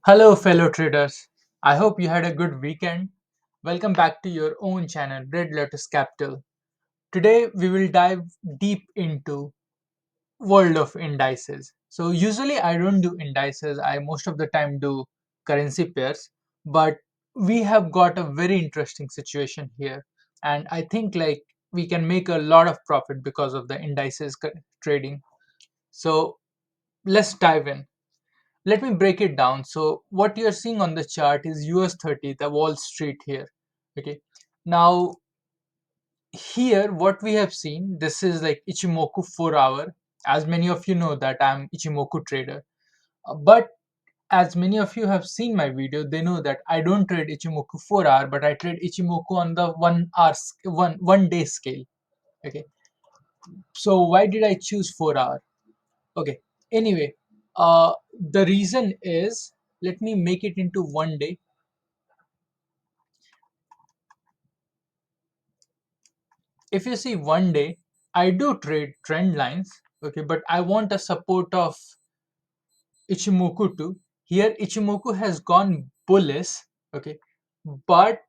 Hello, fellow traders. I hope you had a good weekend. Welcome back to your own channel, Red Lotus Capital. Today, we will dive deep into world of indices. So usually I don't do indices. I most of the time do currency pairs, but we have got a very interesting situation here, and I think like we can make a lot of profit because of the indices trading. So let's dive in. Let me break it down. So what you're seeing on the chart is US30, the Wall Street here. Okay. Now here what we have seen, this is like Ichimoku 4 hour. As many of you know that I'm Ichimoku trader. But as many of you have seen my video, they know that I don't trade Ichimoku 4 hour, but I trade Ichimoku on the 1 hour, one day scale. Okay. So why did I choose 4 hour? Okay. Anyway, the reason is, let me make it into one day. If you see one day, I do trade trend lines, okay, but I want a support of Ichimoku too. Here Ichimoku has gone bullish, okay, but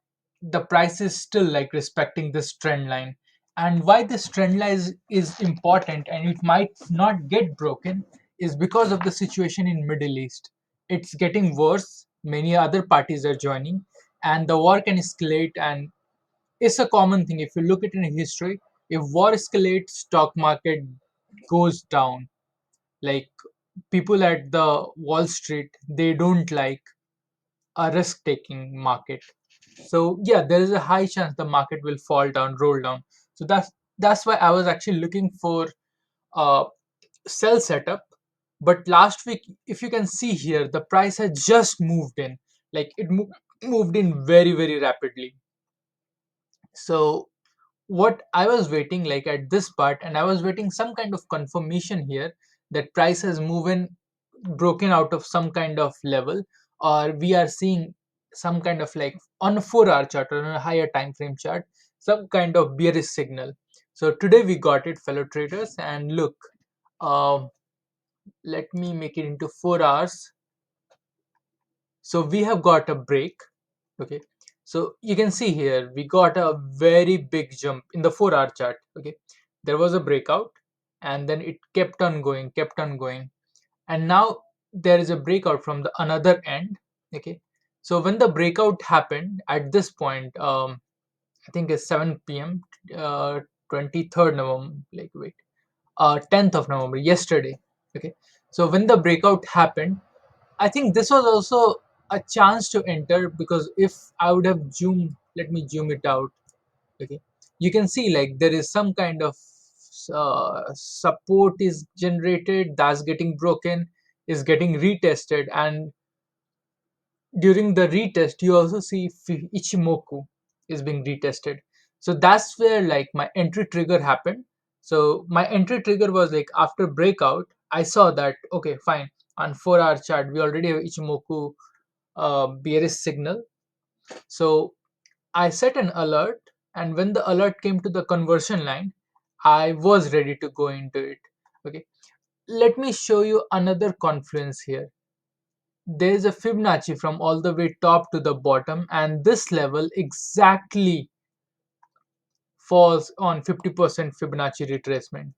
the price is still like respecting this trend line. And why this trend line is important and it might not get broken is because of the situation in Middle East. It's getting worse. Many other parties are joining, and the war can escalate, and it's a common thing. If you look at it in history, if war escalates, stock market goes down. Like people at the Wall Street, they don't like a risk taking market. So yeah, there is a high chance the market will fall down, roll down. So that's why I was actually looking for a sell setup. But last week, if you can see here, the price had just moved in. Like moved in very rapidly. So what I was waiting like at this part, and I was waiting some kind of confirmation here that price has moved broken out of some kind of level, or we are seeing some kind of like on a 4 hour chart or on a higher time frame chart, some kind of bearish signal. So today we got it, fellow traders, and look, um, let me make it into 4 hours. So we have got a break. Okay, so you can see here we got a very big jump in the 4 hour chart. Okay, there was a breakout, and then it kept on going, and now there is a breakout from the another end. Okay, so when the breakout happened at this point, I think it's 7 p.m, 23rd November, like wait, 10th of November, yesterday. Okay, so when the breakout happened, I think this was also a chance to enter, because if I would have zoomed, let me zoom it out. Okay, you can see like there is some kind of support is generated, that's getting broken, is getting retested, and during the retest, you also see Ichimoku is being retested. So that's where like my entry trigger happened. So my entry trigger was like after breakout, I saw that okay, fine. On 4 hour chart, we already have Ichimoku bearish signal. So I set an alert, and when the alert came to the conversion line, I was ready to go into it. Okay, let me show you another confluence here. There is a Fibonacci from all the way top to the bottom, and this level exactly falls on 50% Fibonacci retracement.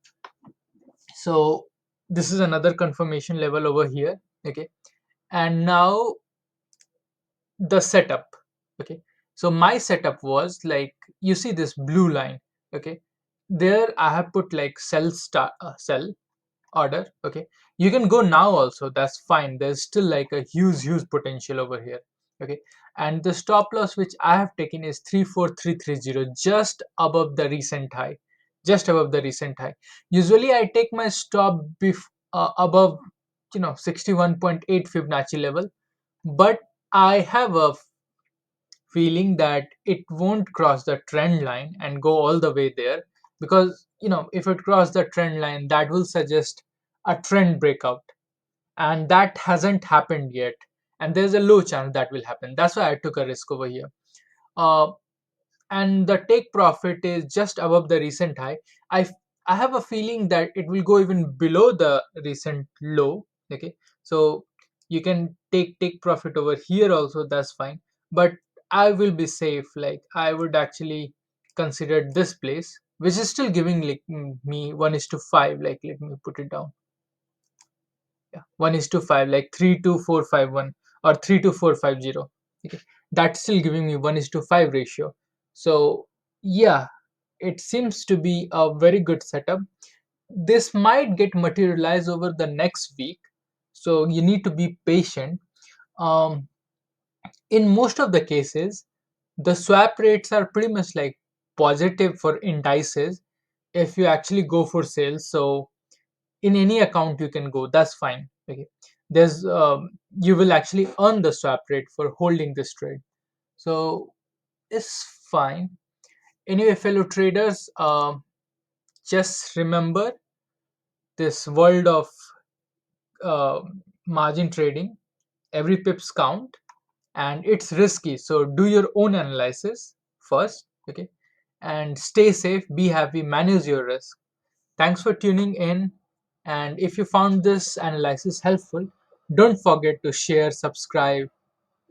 So this is another confirmation level over here. Okay, and now the setup. Okay, so my setup was like, you see this blue line. Okay, there I have put like sell order. Okay, you can go now also, that's fine. There's still like a huge potential over here. Okay, and the stop loss which I have taken is 34330, just above the recent high, just above the recent high. Usually I take my stop above 61.8 Fibonacci level, but I have a feeling that it won't cross the trend line and go all the way there, because if it cross the trend line, that will suggest a trend breakout, and that hasn't happened yet, and there's a low chance that will happen. That's why I took a risk over here. uh, and the take profit is just above the recent high. I i have a feeling that it will go even below the recent low. Okay, so You can take profit over here also, that's fine. But I will be safe. Like I would actually consider this place, which is still giving like me 1:5. Like let me put it down. Yeah, 1:5, like 32451 or 32450. Okay, that's still giving me 1:5 ratio. So yeah, it seems to be a very good setup. This might get materialized over the next week, so you need to be patient. um, in most of the cases, the swap rates are pretty much like positive for indices if you actually go for sales. So in any account you can go, that's fine. Okay, there's you will actually earn the swap rate for holding this trade, so it's fine. Anyway, fellow traders, just remember this world of uh, margin trading. Every pips count, and it's risky, so do your own analysis first. Okay, and stay safe, be happy, manage your risk. Thanks for tuning in, and if you found this analysis helpful, don't forget to share, subscribe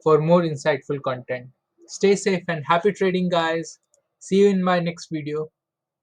for more insightful content. Stay safe and happy trading, guys. See you in my next video.